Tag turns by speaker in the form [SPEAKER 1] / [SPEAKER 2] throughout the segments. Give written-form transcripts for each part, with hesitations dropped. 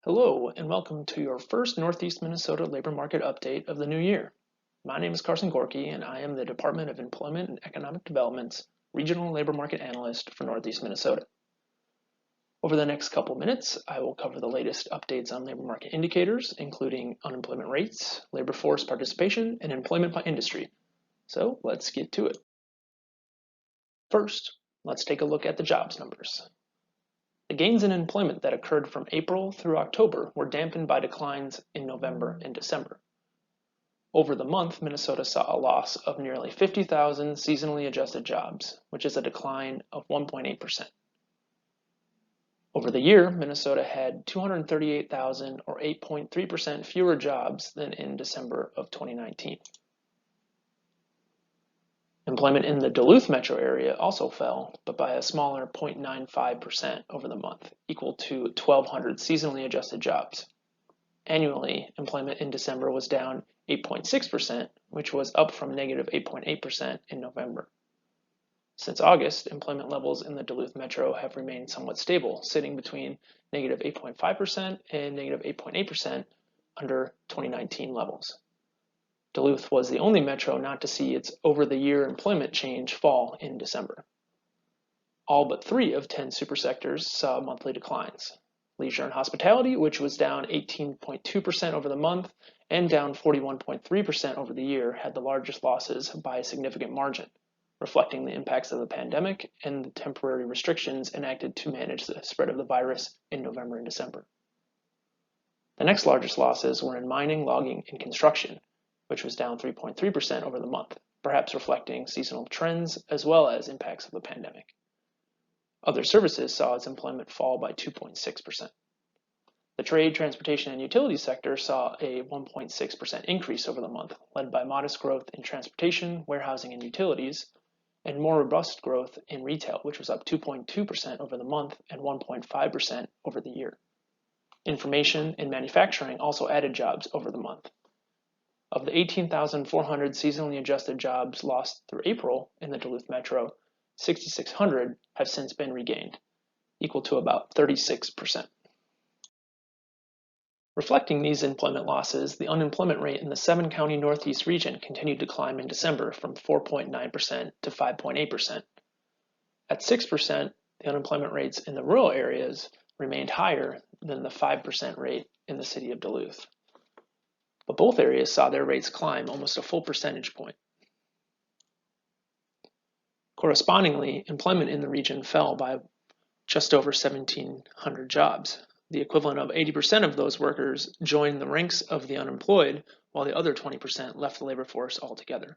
[SPEAKER 1] Hello, and welcome to your first Northeast Minnesota labor market update of the new year. My name is Carson Gorecki, and I am the Department of Employment and Economic Development's Regional Labor Market Analyst for Northeast Minnesota. Over the next couple minutes, I will cover the latest updates on labor market indicators, including unemployment rates, labor force participation, and employment by industry. So let's get to it. First, let's take a look at the jobs numbers. The gains in employment that occurred from April through October were dampened by declines in November and December. Over the month, Minnesota saw a loss of nearly 50,000 seasonally adjusted jobs, which is a decline of 1.8%. Over the year, Minnesota had 238,000 or 8.3% fewer jobs than in December of 2019. Employment in the Duluth Metro area also fell, but by a smaller 0.95% over the month, equal to 1,200 seasonally adjusted jobs. Annually, employment in December was down 8.6%, which was up from negative 8.8% in November. Since August, employment levels in the Duluth Metro have remained somewhat stable, sitting between negative 8.5% and negative 8.8% under 2019 levels. Duluth was the only metro not to see its over-the-year employment change fall in December. All but 3 of 10 supersectors saw monthly declines. Leisure and hospitality, which was down 18.2% over the month and down 41.3% over the year, had the largest losses by a significant margin, reflecting the impacts of the pandemic and the temporary restrictions enacted to manage the spread of the virus in November and December. The next largest losses were in mining, logging, and construction, which was down 3.3% over the month, perhaps reflecting seasonal trends as well as impacts of the pandemic. Other services saw its employment fall by 2.6%. The trade, transportation, and utility sector saw a 1.6% increase over the month, led by modest growth in transportation, warehousing, and utilities, and more robust growth in retail, which was up 2.2% over the month and 1.5% over the year. Information and manufacturing also added jobs over the month. Of the 18,400 seasonally adjusted jobs lost through April in the Duluth Metro, 6,600 have since been regained, equal to about 36%. Reflecting these employment losses, the unemployment rate in the 7-county Northeast region continued to climb in December from 4.9% to 5.8%. At 6%, the unemployment rates in the rural areas remained higher than the 5% rate in the city of Duluth. But both areas saw their rates climb almost a full percentage point. Correspondingly, employment in the region fell by just over 1,700 jobs. The equivalent of 80% of those workers joined the ranks of the unemployed, while the other 20% left the labor force altogether.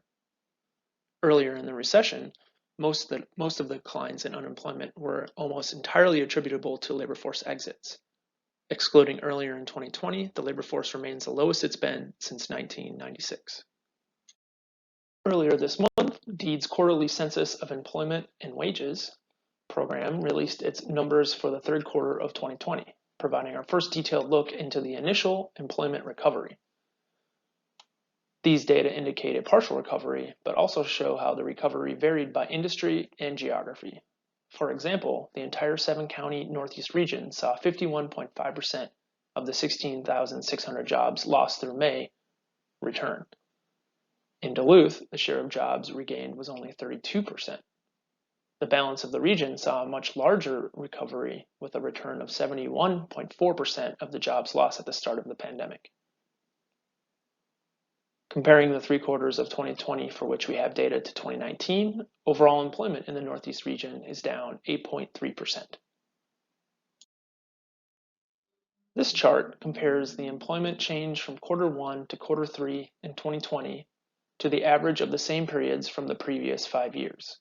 [SPEAKER 1] Earlier in the recession, most of the declines in unemployment were almost entirely attributable to labor force exits. Excluding earlier in 2020, the labor force remains the lowest it's been since 1996. Earlier this month, DEED's quarterly census of employment and wages program released its numbers for the third quarter of 2020, providing our first detailed look into the initial employment recovery. These data indicate a partial recovery, but also show how the recovery varied by industry and geography. For example, the entire 7-county Northeast region saw 51.5% of the 16,600 jobs lost through May return. In Duluth, the share of jobs regained was only 32%. The balance of the region saw a much larger recovery with a return of 71.4% of the jobs lost at the start of the pandemic. Comparing the 3 quarters of 2020 for which we have data to 2019, overall employment in the Northeast region is down 8.3%. This chart compares the employment change from quarter 1 to quarter 3 in 2020 to the average of the same periods from the previous 5 years.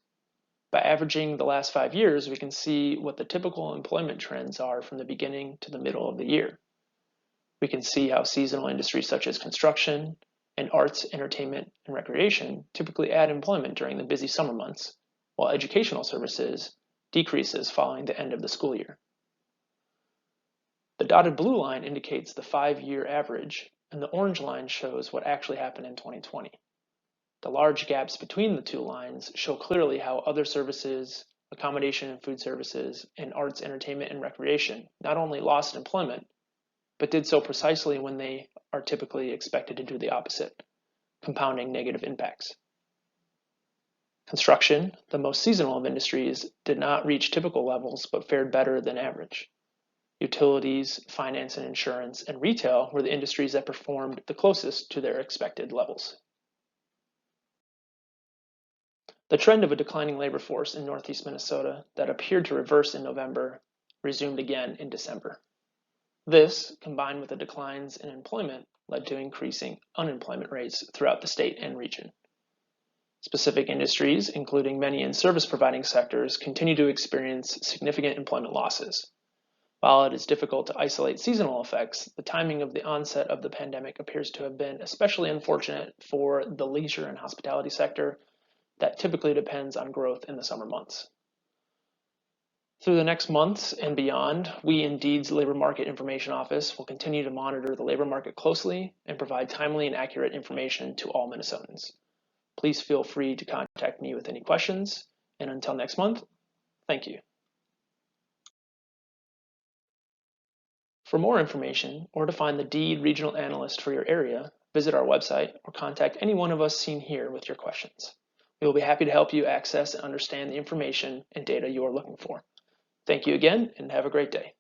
[SPEAKER 1] By averaging the last 5 years, we can see what the typical employment trends are from the beginning to the middle of the year. We can see how seasonal industries such as construction and arts, entertainment, and recreation typically add employment during the busy summer months, while educational services decreases following the end of the school year. The dotted blue line indicates the 5-year average, and the orange line shows what actually happened in 2020. The large gaps between the 2 lines show clearly how other services, accommodation and food services, and arts, entertainment, and recreation not only lost employment, but did so precisely when they are typically expected to do the opposite, compounding negative impacts. Construction, the most seasonal of industries, did not reach typical levels but fared better than average. Utilities, finance and insurance, and retail were the industries that performed the closest to their expected levels. The trend of a declining labor force in Northeast Minnesota that appeared to reverse in November resumed again in December. This, combined with the declines in employment, led to increasing unemployment rates throughout the state and region. Specific industries, including many in service-providing sectors, continue to experience significant employment losses. While it is difficult to isolate seasonal effects, the timing of the onset of the pandemic appears to have been especially unfortunate for the leisure and hospitality sector that typically depends on growth in the summer months. Through the next months and beyond, we Indeed's Labor Market Information Office will continue to monitor the labor market closely and provide timely and accurate information to all Minnesotans. Please feel free to contact me with any questions, and until next month, thank you. For more information or to find the Deed Regional Analyst for your area, visit our website or contact any one of us seen here with your questions. We will be happy to help you access and understand the information and data you are looking for. Thank you again, and have a great day.